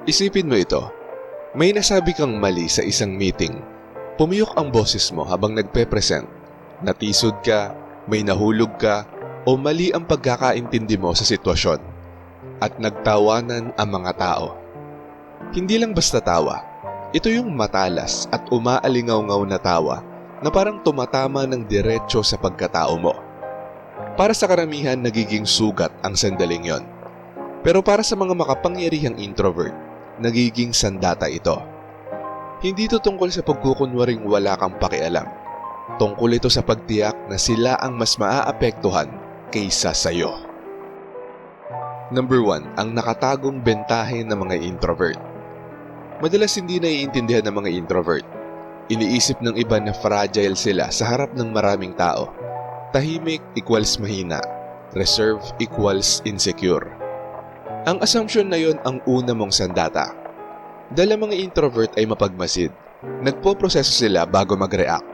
Isipin mo ito. May nasabi kang mali sa isang meeting. Pumiyok ang boses mo habang nagpe-present. Natisod ka, may nahulog ka, o mali ang pagkakaintindi mo sa sitwasyon. At nagtawanan ang mga tao. Hindi lang basta tawa. Ito yung matalas at umaalingaw-ngaw na tawa na parang tumatama ng diretso sa pagkatao mo. Para sa karamihan, nagiging sugat ang sandaling yon. Pero para sa mga makapangyarihang introvert, nagiging sandata ito. Hindi ito tungkol sa pagkukunwaring wala kang pakialam. Tungkol ito sa pagtiyak na sila ang mas maaapektuhan kaysa sa'yo. Number 1, ang nakatagong bentahe ng mga introvert. Madalas hindi naiintindihan ng mga introvert. Iniisip ng iba na fragile sila sa harap ng maraming tao. Tahimik equals mahina. Reserve equals insecure. Ang assumption na yon ang una mong sandata. Dahil ang mga introvert ay mapagmasid, nagpo-proseso sila bago mag-react.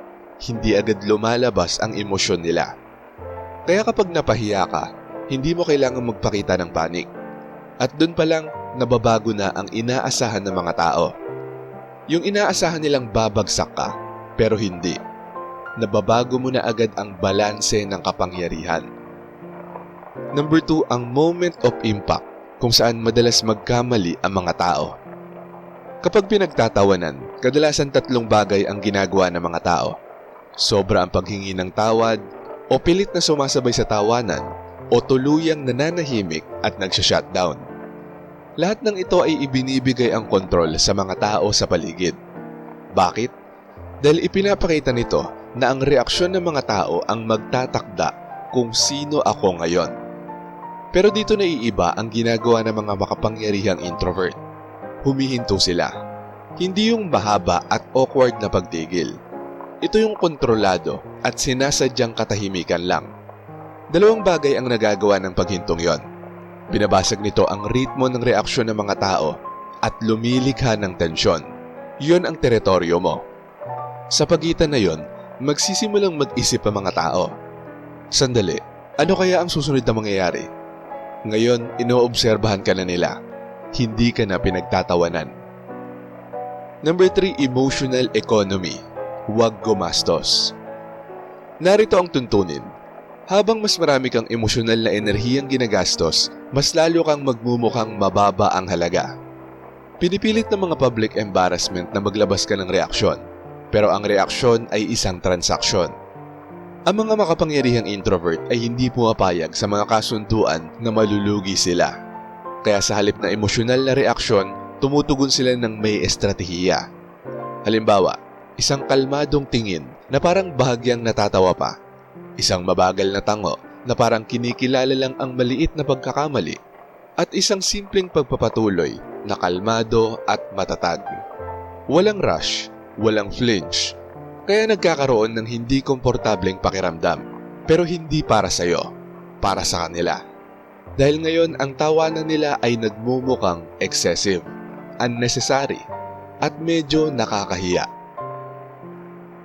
Hindi agad lumalabas ang emosyon nila. Kaya kapag napahiya ka, hindi mo kailangan magpakita ng panik. At doon pa lang, nababago na ang inaasahan ng mga tao. Yung inaasahan nilang babagsak ka, pero hindi. Nababago mo na agad ang balanse ng kapangyarihan. Number 2, ang moment of impact, kung saan madalas magkamali ang mga tao. Kapag pinagtatawanan, kadalasan 3 bagay ang ginagawa ng mga tao. Sobra ang paghingi ng tawad, o pilit na sumasabay sa tawanan, o tuluyang nananahimik at nagsha-shutdown. Lahat ng ito ay ibinibigay ang kontrol sa mga tao sa paligid. Bakit? Dahil ipinapakita nito na ang reaksyon ng mga tao ang magtatakda kung sino ako ngayon. Pero dito naiiba ang ginagawa ng mga makapangyarihang introvert. Humihinto sila. Hindi yung mahaba at awkward na pagtigil. Ito yung kontrolado at sinasadyang katahimikan lang. 2 bagay ang nagagawa ng paghintong yon. Binabasag nito ang ritmo ng reaksyon ng mga tao at lumilikha ng tensyon. Yon ang teritoryo mo. Sa pagitan na yon, magsisimulang mag-isip ang mga tao. Sandali, ano kaya ang susunod na mangyayari? Ngayon, inoobserbahan ka na nila. Hindi ka na pinagtatawanan. Number 3, emotional economy. Huwag gumastos. Narito ang tuntunin. Habang mas marami kang emosyonal na enerhiyang ginagastos, mas lalo kang magmumukhang mababa ang halaga. Pinipilit ng mga public embarrassment na maglabas ka ng reaksyon, pero ang reaksyon ay isang transaksyon. Ang mga makapangyarihang introvert ay hindi pumapayag sa mga kasunduan na malulugi sila. Kaya sa halip na emosyonal na reaksyon, tumutugon sila ng may estratehiya. Halimbawa, isang kalmadong tingin na parang bahagyang natatawa pa. Isang mabagal na tango na parang kinikilala lang ang maliit na pagkakamali. At isang simpleng pagpapatuloy na kalmado at matatag. Walang rush, walang flinch. Kaya nagkakaroon ng hindi komportableng pakiramdam. Pero hindi para sa'yo, para sa kanila. Dahil ngayon ang tawanan nila ay nagmumukhang excessive, unnecessary, at medyo nakakahiya.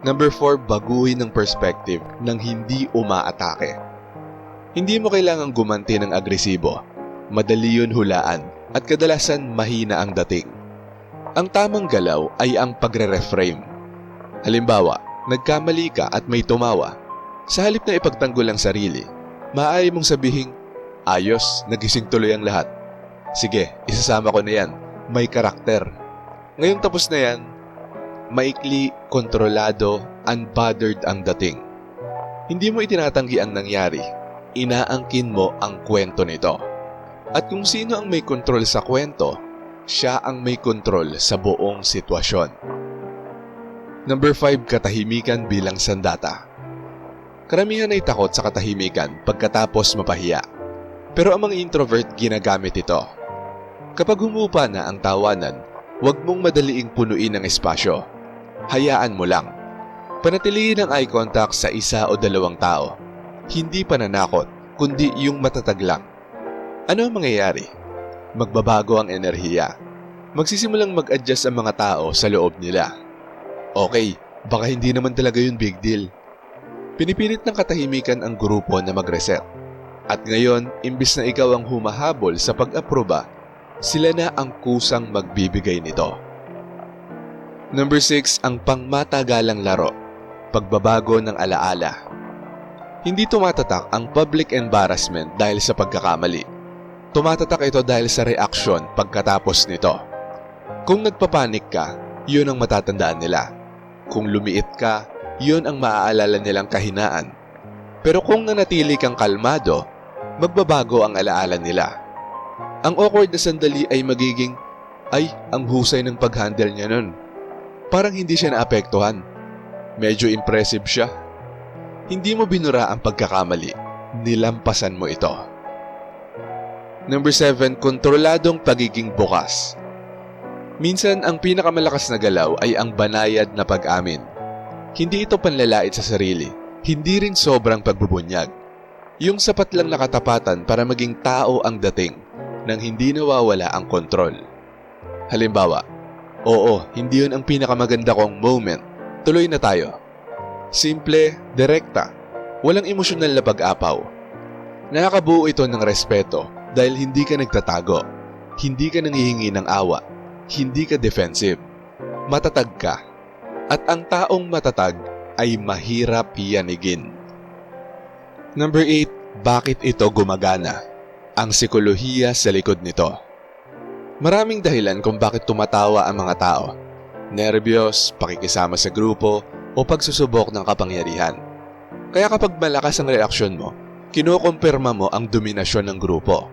Number 4, baguhin ng perspective nang hindi umaatake. Hindi mo kailangang gumanti ng agresibo. Madali yun hulaan at kadalasan mahina ang dating. Ang tamang galaw ay ang pagre-reframe. Halimbawa, nagkamali ka at may tumawa. Sa halip na ipagtanggol ang sarili, maaari mong sabihing, ayos, nagising tuloy ang lahat. Sige, isasama ko na yan. May karakter. Ngayong tapos na yan, maikli, kontrolado, unbothered ang dating. Hindi mo itinatanggi ang nangyari, inaangkin mo ang kwento nito. At kung sino ang may kontrol sa kwento, siya ang may kontrol sa buong sitwasyon. Number 5, katahimikan bilang sandata. Karamihan ay takot sa katahimikan pagkatapos mapahiya. Pero ang mga introvert ginagamit ito. Kapag humupa na ang tawanan, huwag mong madaliing punuin ang espasyo. Hayaan mo lang. Panatilihin ang eye contact sa 1 o 2 tao. Hindi pananakot, kundi yung matatag lang. Ano ang mangyayari? Magbabago ang enerhiya. Magsisimulang mag-adjust ang mga tao sa loob nila. Okay, baka hindi naman talaga yun big deal. Pinipilit ng katahimikan ang grupo na mag-reset. At ngayon, imbis na ikaw ang humahabol sa pag-aproba, sila na ang kusang magbibigay nito. Number 6, ang pangmatagalang laro, pagbabago ng alaala. Hindi tumatatak ang public embarrassment dahil sa pagkakamali. Tumatatak ito dahil sa reaksyon pagkatapos nito. Kung nagpapanik ka, yun ang matatandaan nila. Kung lumiit ka, yun ang maaalala nilang kahinaan. Pero kung nanatili kang kalmado, magbabago ang alaala nila. Ang awkward na sandali ay magiging, ay, ang husay ng pag-handle niya nun. Parang hindi siya naapektuhan. Medyo impressive siya. Hindi mo binura ang pagkakamali, nilampasan mo ito. Number 7, kontroladong pagiging bukas. Minsan, ang pinakamalakas na galaw ay ang banayad na pag-amin. Hindi ito panlalait sa sarili, hindi rin sobrang pagbubunyag. Yung sapat lang na katapatan para maging tao ang dating, nang hindi nawawala ang kontrol. Halimbawa, oo, hindi yun ang pinakamaganda kong moment. Tuloy na tayo. Simple, direkta, walang emosyonal na pag-apaw. Nakakabuo ito ng respeto dahil hindi ka nagtatago, hindi ka nanghihingi ng awa, hindi ka defensive. Matatag ka. At ang taong matatag ay mahirap yanigin. Number 8, bakit ito gumagana? Ang sikolohiya sa likod nito. Maraming dahilan kung bakit tumatawa ang mga tao. Nerbiyos, pakikisama sa grupo, o pagsusubok ng kapangyarihan. Kaya kapag malakas ang reaksyon mo, kinukumpirma mo ang dominasyon ng grupo.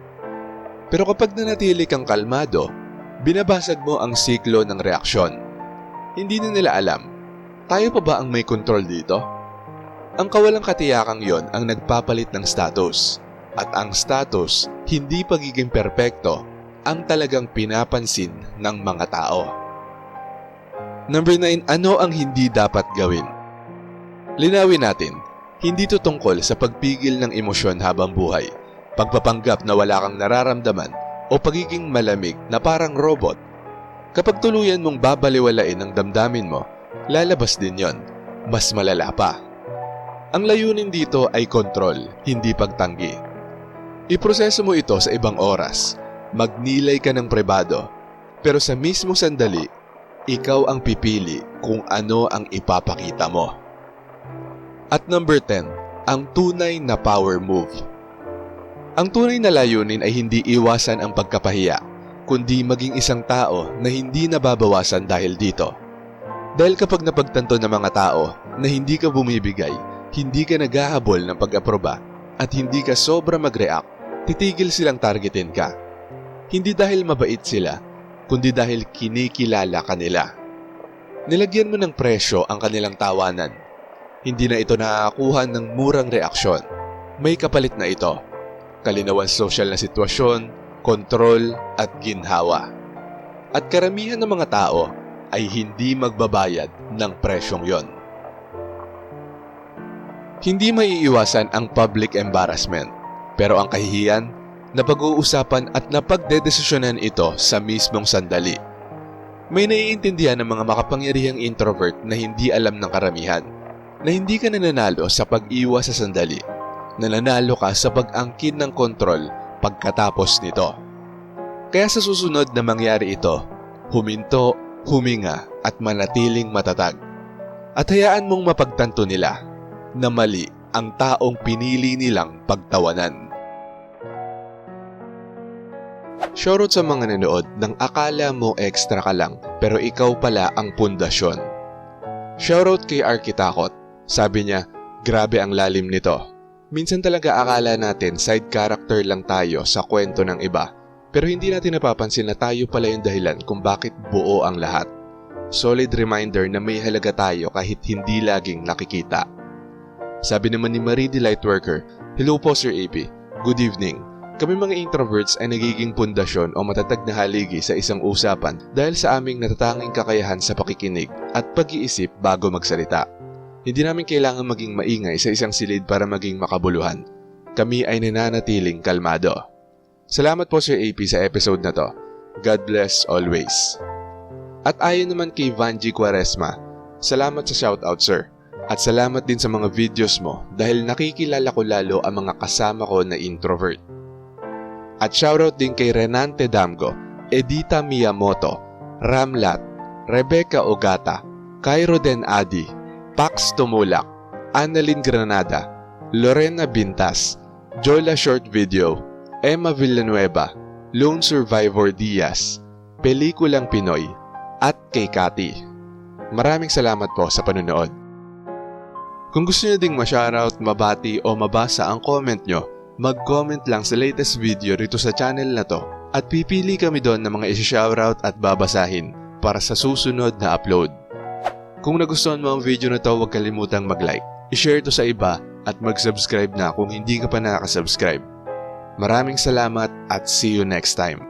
Pero kapag nanatili kang kalmado, binabasag mo ang siklo ng reaksyon. Hindi na nila alam, tayo pa ba ang may kontrol dito? Ang kawalang katiyakang yon ang nagpapalit ng status. At ang status, hindi pagiging perpekto, ang talagang pinapansin ng mga tao. Number 9, ano ang hindi dapat gawin? Linawin natin, hindi ito tungkol sa pagpigil ng emosyon habang buhay, pagpapanggap na wala kang nararamdaman, o pagiging malamig na parang robot. Kapag tuluyan mong babaliwalain ang damdamin mo, lalabas din yon, mas malala pa. Ang layunin dito ay kontrol, hindi pagtanggi. Iproseso mo ito sa ibang oras, magnilay ka ng pribado, pero sa mismong sandali, ikaw ang pipili kung ano ang ipapakita mo. At number 10, ang tunay na power move. Ang tunay na layunin ay hindi iwasan ang pagkapahiya, kundi maging isang tao na hindi nababawasan dahil dito. Dahil kapag napagtanto ng mga tao na hindi ka bumibigay, hindi ka naghahabol ng pag-aproba, at hindi ka sobra mag-react, titigil silang targetin ka. Hindi dahil mabait sila, kundi dahil kinikilala ka nila. Nilagyan mo ng presyo ang kanilang tawanan. Hindi na ito nakakakuha ng murang reaksyon. May kapalit na ito. Kalinawan social na sitwasyon, kontrol at ginhawa. At karamihan ng mga tao ay hindi magbabayad ng presyong yon. Hindi maiiwasan ang public embarrassment. Pero ang kahihiyan, napag-uusapan at napagdedesisyonan ito sa mismong sandali. May naiintindihan ng mga makapangyarihang introvert na hindi alam ng karamihan, na hindi ka nananalo sa pag-iwas sa sandali, nananalo ka sa pag-angkin ng kontrol pagkatapos nito. Kaya sa susunod na mangyari ito, huminto, huminga at manatiling matatag. At hayaan mong mapagtanto nila na mali ang taong pinili nilang pagtawanan. Shoutout sa mga nanood ng akala mo extra ka lang pero ikaw pala ang pundasyon. Shoutout kay Arkitakot. Sabi niya, grabe ang lalim nito. Minsan talaga akala natin side character lang tayo sa kwento ng iba, pero hindi natin napapansin na tayo pala yung dahilan kung bakit buo ang lahat. Solid reminder na may halaga tayo kahit hindi laging nakikita. Sabi naman ni Marie the Lightworker, hello po Sir AP, good evening. Kami mga introverts ay nagiging pundasyon o matatag na haligi sa isang usapan dahil sa aming natatanging kakayahan sa pakikinig at pag-iisip bago magsalita. Hindi namin kailangan maging maingay sa isang silid para maging makabuluhan. Kami ay nananatiling kalmado. Salamat po Sir AP sa episode na to. God bless always. At ayon naman kay Vanji Quaresma, salamat sa shoutout sir. At salamat din sa mga videos mo dahil nakikilala ko lalo ang mga kasama ko na introvert. At shoutout din kay Renante Damgo, Edita Miyamoto, Ramlat, Rebecca Ogata, Cairo Den Adi, Pax Tumulak, Annalyn Granada, Lorena Bintas, Jola Short Video, Emma Villanueva, Lone Survivor Diaz, Pelikulang Pinoy, at kay Cathy. Maraming salamat po sa panunood. Kung gusto nyo ding ma-shoutout, mabati o mabasa ang comment nyo, mag-comment lang sa latest video rito sa channel na to at pipili kami doon ng mga isi-shoutout at babasahin para sa susunod na upload. Kung nagustuhan mo ang video na to, huwag kalimutang mag-like, i-share to sa iba at mag-subscribe na kung hindi ka pa nakasubscribe. Maraming salamat at see you next time.